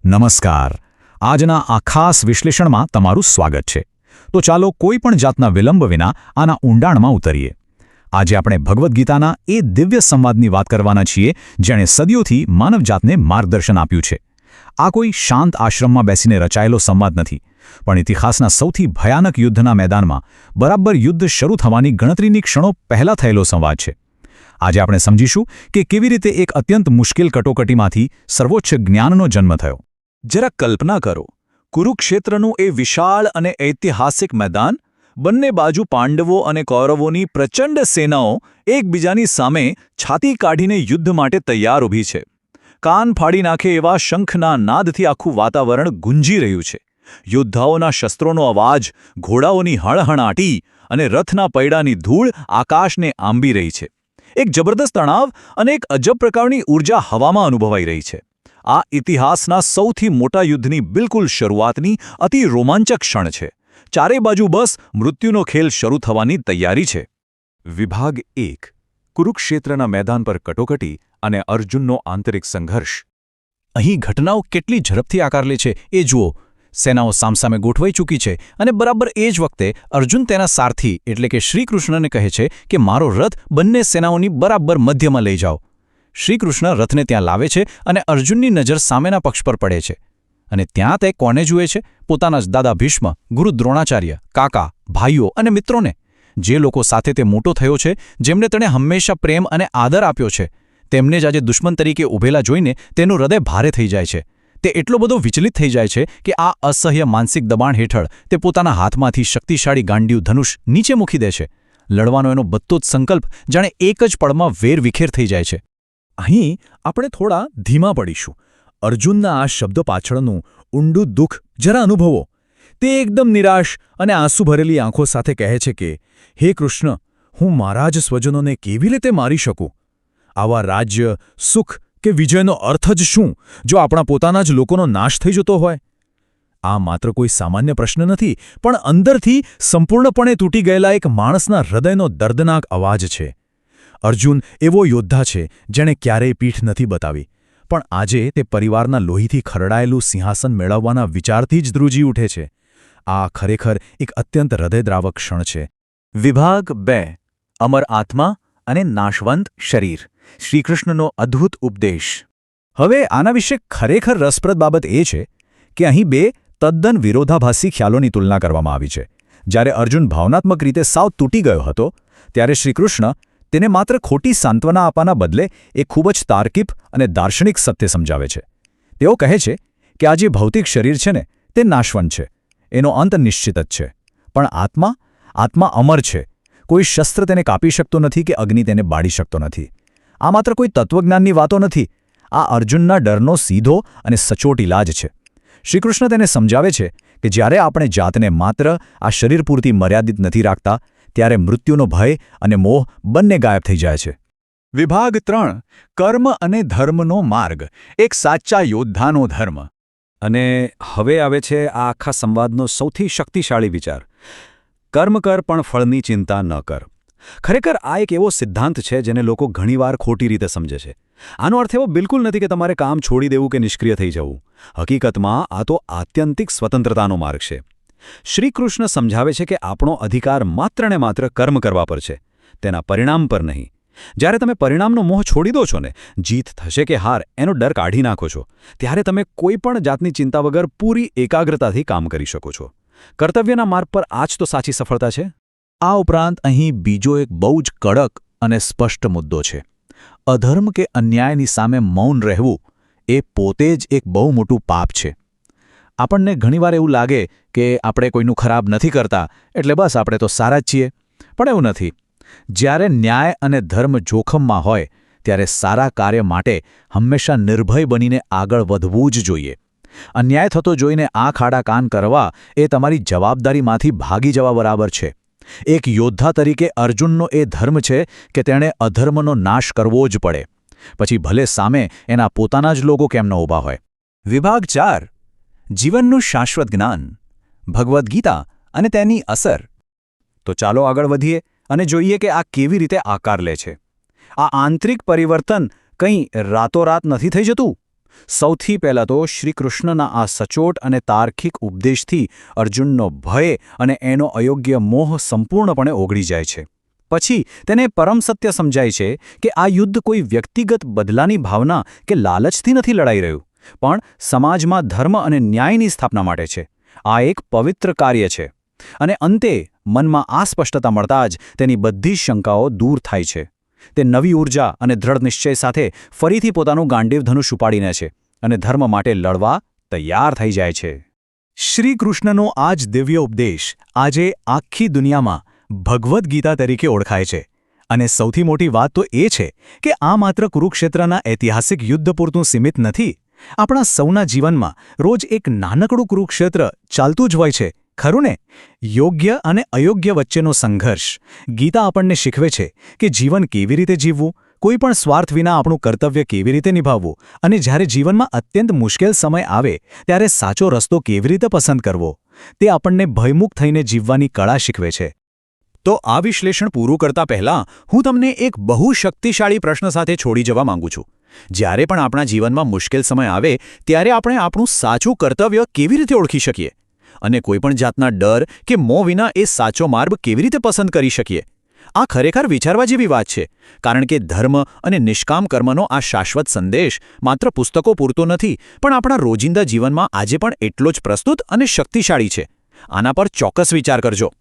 નમસ્કાર. આજના આ ખાસ વિશ્લેષણમાં તમારું સ્વાગત છે. તો ચાલો કોઈ પણ જાતના વિલંબ વિના આના ઊંડાણમાં ઉતરીએ. આજે આપણે ભગવદ્ ગીતાના એ દિવ્ય સંવાદની વાત કરવાના છીએ જેણે સદીઓથી માનવજાતને માર્ગદર્શન આપ્યું છે. આ કોઈ શાંત આશ્રમમાં બેસીને રચાયેલો સંવાદ નથી, પણ ઇતિહાસના સૌથી ભયાનક યુદ્ધના મેદાનમાં બરાબર યુદ્ધ શરૂ થવાની ગણતરીની ક્ષણો પહેલાં થયેલો સંવાદ છે. આજે આપણે સમજીશું કે કેવી રીતે એક અત્યંત મુશ્કેલ કટોકટીમાંથી સર્વોચ્ચ જ્ઞાનનો જન્મ થયો. જરા કલ્પના કરો, કુરુક્ષેત્રનું એ વિશાળ અને ઐતિહાસિક મેદાન, બંને બાજુ પાંડવો અને કૌરવોની પ્રચંડ સેનાઓ એકબીજાની સામે છાતી કાઢીને યુદ્ધ માટે તૈયાર ઊભી છે. કાન ફાડી નાખે એવા શંખના નાદથી આખું વાતાવરણ ગુંજી રહ્યું છે. યોદ્ધાઓના શસ્ત્રોનો અવાજ, ઘોડાઓની હણહણાટી અને રથના પૈડાની ધૂળ આકાશને આંબી રહી છે. એક જબરદસ્ત તણાવ અને એક અજબ પ્રકારની ઊર્જા હવામાં અનુભવાઈ રહી છે. આ ઇતિહાસના સૌથી મોટા યુદ્ધની બિલકુલ શરૂઆતની અતિ રોમાંચક ક્ષણ છે. ચારે બાજુ બસ મૃત્યુનો ખેલ શરૂ થવાની તૈયારી છે. વિભાગ 1. કુરુક્ષેત્રના મેદાન પર કટોકટી અને અર્જુનનો આંતરિક સંઘર્ષ. અહીં ઘટનાઓ કેટલી ઝડપથી આકાર લે છે એ જુઓ. સેનાઓ સામસામે ગોઠવાઈ ચૂકી છે અને બરાબર એ જ વખતે અર્જુન તેના સારથી એટલે કે શ્રીકૃષ્ણને કહે છે કે મારો રથ બંને સેનાઓની બરાબર મધ્યમાં લઈ જાઓ. શ્રીકૃષ્ણ રથને ત્યાં લાવે છે અને અર્જુનની નજર સામેના પક્ષ પર પડે છે. અને ત્યાં તે કોને જુએ છે? પોતાના જ દાદા ભીષ્મ, ગુરુ દ્રોણાચાર્ય, કાકા, ભાઈઓ અને મિત્રોને. જે લોકો સાથે તે મોટો થયો છે, જેમને તેણે હંમેશા પ્રેમ અને આદર આપ્યો છે, તેમને જ આજે દુશ્મન તરીકે ઊભેલા જોઈને તેનું હૃદય ભારે થઈ જાય છે. તે એટલો બધો વિચલિત થઈ જાય છે કે આ અસહ્ય માનસિક દબાણ હેઠળ તે પોતાના હાથમાંથી શક્તિશાળી ગાંડિયું ધનુષ નીચે મૂકી દે છે. લડવાનો એનો બધો જ સંકલ્પ જાણે એક જ પળમાં વેરવિખેર થઈ જાય છે. અહીં આપણે થોડા ધીમા પડીશું. અર્જુનના આ શબ્દ પાછળનું ઊંડું દુઃખ જરા અનુભવો. તે એકદમ નિરાશ અને આંસુ ભરેલી આંખો સાથે કહે છે કે હે કૃષ્ણ, હું મારા જ સ્વજનોને કેવી રીતે મારી શકું? આવા રાજ્ય, સુખ કે વિજયનો અર્થ જ શું જો આપણા પોતાના જ લોકોનો નાશ થઈ જતો હોય? આ માત્ર કોઈ સામાન્ય પ્રશ્ન નથી, પણ અંદરથી સંપૂર્ણપણે તૂટી ગયેલા એક માણસના હૃદયનો દર્દનાક અવાજ છે. અર્જુન એવો યોદ્ધા છે જેણે ક્યારેય પીઠ નથી બતાવી, પણ આજે તે પરિવારના લોહીથી ખરડાયેલું સિંહાસન મેળવવાના વિચારથી જ ધ્રુજી ઉઠે છે. આ ખરેખર એક અત્યંત હૃદયદ્રાવક ક્ષણ છે. વિભાગ 2. અમર આત્મા અને નાશવંત શરીર. શ્રીકૃષ્ણનો અદ્ભુત ઉપદેશ. હવે આના વિશે ખરેખર રસપ્રદ બાબત એ છે કે અહીં બે તદ્દન વિરોધાભાસી ખ્યાલોની તુલના કરવામાં આવી છે. જ્યારે અર્જુન ભાવનાત્મક રીતે સાવ તૂટી ગયો હતો, ત્યારે શ્રીકૃષ્ણ તેને માત્ર ખોટી સાંત્વના આપવાના બદલે એક ખૂબ જ તાર્કિક અને દાર્શનિક સત્ય સમજાવે છે. તેઓ કહે છે કે આ જે ભૌતિક શરીર છે ને, તે નાશવંત છે, એનો અંત નિશ્ચિત જ છે. પણ આત્મા અમર છે. કોઈ શસ્ત્ર તેને કાપી શકતો નથી કે અગ્નિ તેને બાળી શકતો નથી. આ માત્ર કોઈ તત્વજ્ઞાનની વાતો નથી. આ અર્જુનના ડરનો સીધો અને સચોટ ઇલાજ છે. શ્રીકૃષ્ણ તેને સમજાવે છે કે જ્યારે આપણે જાતને માત્ર આ શરીર પૂરતી મર્યાદિત નથી રાખતા, ત્યારે મૃત્યુનો ભય અને મોહ બંને ગાયબ થઈ જાય છે. વિભાગ 3. કર્મ અને ધર્મનો માર્ગ. એક સાચા યોદ્ધાનો ધર્મ. અને હવે આવે છે આ આખા સંવાદનો સૌથી શક્તિશાળી વિચાર. કર્મ કર પણ ફળની ચિંતા ન કર. ખરેખર આ એક એવો સિદ્ધાંત છે જેને લોકો ઘણીવાર ખોટી રીતે સમજે છે. આનો અર્થ એવો બિલકુલ નથી કે તમારે કામ છોડી દેવું કે નિષ્ક્રિય થઈ જવું. હકીકતમાં આ તો આત્યંતિક સ્વતંત્રતાનો માર્ગ છે. શ્રીકૃષ્ણ સમજાવે છે કે આપણો અધિકાર માત્ર ને માત્ર કર્મ કરવા પર છે, તેના પરિણામ પર નહીં. જ્યારે તમે પરિણામનો મોહ છોડી દો છો ને, જીત થશે કે હાર એનો ડર કાઢી નાખો છો, ત્યારે તમે કોઈ પણ જાતની ચિંતા વગર પૂરી એકાગ્રતાથી કામ કરી શકો છો. કર્તવ્યના માર્ગ પર આ જ તો સાચી સફળતા છે. આ ઉપરાંત અહીં બીજો એક બહુ જ કડક અને સ્પષ્ટ મુદ્દો છે. અધર્મ કે અન્યાયની સામે મૌન રહેવું એ પોતે જ એક બહુ મોટું પાપ છે. આપણને ઘણીવાર એવું લાગે કે આપણે કોઈનું ખરાબ નથી કરતા, એટલે બસ આપણે તો સારા જ છીએ. પણ એવું નથી. જ્યારે ન્યાય અને ધર્મ જોખમમાં હોય, ત્યારે સારા કાર્ય માટે હંમેશા નિર્ભય બનીને આગળ વધવું જ જોઈએ. અન્યાય થતો જોઈને આંખ આડા કાન કરવા એ તમારી જવાબદારીમાંથી ભાગી જવા બરાબર છે. એક યોદ્ધા તરીકે અર્જુનનો એ ધર્મ છે કે તેણે અધર્મનો નાશ કરવો જ પડે, પછી ભલે સામે એના પોતાના જ લોકો કેમ ન ઊભા હોય. વિભાગ 4. જીવનનું શાશ્વત જ્ઞાન. ભગવદ્ ગીતા અને તેની અસર. તો ચાલો આગળ વધીએ અને જોઈએ કે આ કેવી રીતે આકાર લે છે. આ આંતરિક પરિવર્તન કંઈ રાતોરાત નથી થઈ જતું. સૌથી પહેલાં તો શ્રીકૃષ્ણના આ સચોટ અને તાર્કિક ઉપદેશથી અર્જુનનો ભય અને એનો અયોગ્ય મોહ સંપૂર્ણપણે ઓગળી જાય છે. પછી તેને પરમ સત્ય સમજાય છે કે આ યુદ્ધ કોઈ વ્યક્તિગત બદલાની ભાવના કે લાલચથી નથી લડાઈ રહ્યું, પણ સમાજમાં ધર્મ અને ન્યાયની સ્થાપના માટે છે. આ એક પવિત્ર કાર્ય છે. અને અંતે મનમાં આ સ્પષ્ટતા મળતા જ તેની બધી શંકાઓ દૂર થાય છે. તે નવી ઊર્જા અને દ્રઢ નિશ્ચય સાથે ફરીથી પોતાનું ગાંડીવ ધનુષ ઉપાડીને છે અને ધર્મ માટે લડવા તૈયાર થઈ જાય છે. શ્રી કૃષ્ણનો આ જ દિવ્ય ઉપદેશ આજે આખી દુનિયામાં ભગવદ્ ગીતા તરીકે ઓળખાય છે. અને સૌથી મોટી વાત તો એ છે કે આ માત્ર કુરુક્ષેત્રના ઐતિહાસિક યુદ્ધ પૂરતું સીમિત નથી. આપણા સૌના જીવનમાં રોજ એક નાનકડું કુરુક્ષેત્ર ચાલતું જ હોય છે, ખરું ને? યોગ્ય અને અયોગ્ય વચ્ચેનો સંઘર્ષ. ગીતા આપણને શીખવે છે કે જીવન કેવી રીતે જીવવું, કોઈ પણ સ્વાર્થ વિના આપણું કર્તવ્ય કેવી રીતે નિભાવવું, અને જ્યારે જીવનમાં અત્યંત મુશ્કેલ સમય આવે ત્યારે સાચો રસ્તો કેવી રીતે પસંદ કરવો. તે આપણને ભયમુક્ત થઈને જીવવાની કળા શીખવે છે. તો આ વિશ્લેષણ પૂરું કરતા પહેલાં હું તમને એક બહુ શક્તિશાળી પ્રશ્ન સાથે છોડી જવા માંગુ છું. જ્યારે પણ આપણા જીવનમાં મુશ્કેલ સમય આવે ત્યારે આપણે આપણું સાચું કર્તવ્ય કેવી રીતે ઓળખી શકીએ? અને કોઈપણ જાતના ડર કે મોહ વિના એ સાચો માર્ગ કેવી રીતે પસંદ કરી શકીએ? આ ખરેખર વિચારવા જેવી વાત છે, કારણ કે ધર્મ અને નિષ્કામ કર્મનો આ શાશ્વત સંદેશ માત્ર પુસ્તકો પૂરતો નથી, પણ આપણા રોજિંદા જીવનમાં આજે પણ એટલો જ પ્રસ્તુત અને શક્તિશાળી છે. આના પર ચોક્કસ વિચાર કરજો.